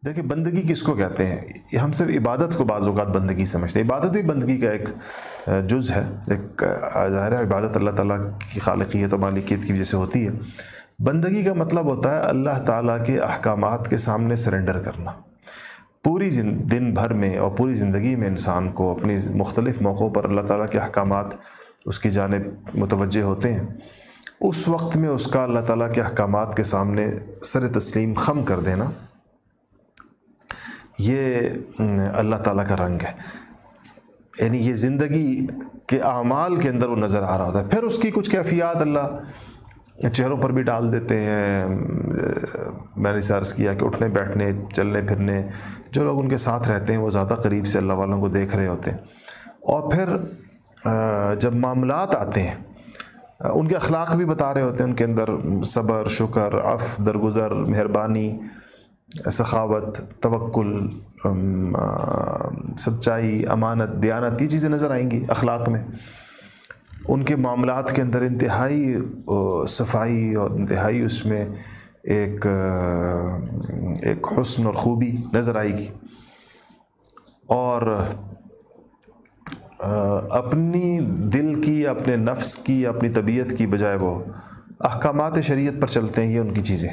دیکھیں بندگی کس کو کہتے ہیں؟ ہم صرف عبادت کو بعض اوقات بندگی سمجھتے ہیں. عبادت بھی بندگی کا ایک جز ہے. ایک ظاہر ہے عبادت اللہ تعالیٰ کی خالقیت و مالکیت کی وجہ سے ہوتی ہے. بندگی کا مطلب ہوتا ہے اللہ تعالیٰ کے احکامات کے سامنے سرنڈر کرنا. پوری دن بھر میں اور پوری زندگی میں انسان کو اپنی مختلف موقعوں پر اللہ تعالیٰ کے احکامات اس کی جانب متوجہ ہوتے ہیں. اس وقت میں اس کا اللہ تعالیٰ کے احکامات کے سامنے سر تسلیم خم کر دینا، یہ اللہ تعالیٰ کا رنگ ہے. یعنی یہ زندگی کے اعمال کے اندر وہ نظر آ رہا ہوتا ہے. پھر اس کی کچھ کیفیات اللہ چہروں پر بھی ڈال دیتے ہیں. میں نے عرض کیا کہ اٹھنے بیٹھنے چلنے پھرنے جو لوگ ان کے ساتھ رہتے ہیں وہ زیادہ قریب سے اللہ والوں کو دیکھ رہے ہوتے ہیں. اور پھر جب معاملات آتے ہیں ان کے اخلاق بھی بتا رہے ہوتے ہیں. ان کے اندر صبر، شکر، عفو، درگزر، مہربانی، سخاوت، توکل، سچائی، امانت، دیانت، یہ چیزیں نظر آئیں گی اخلاق میں. ان کے معاملات کے اندر انتہائی صفائی اور انتہائی اس میں ایک حسن اور خوبی نظر آئے گی. اور اپنی دل کی، اپنے نفس کی، اپنی طبیعت کی بجائے وہ احکامات شریعت پر چلتے ہیں. یہ ان کی چیزیں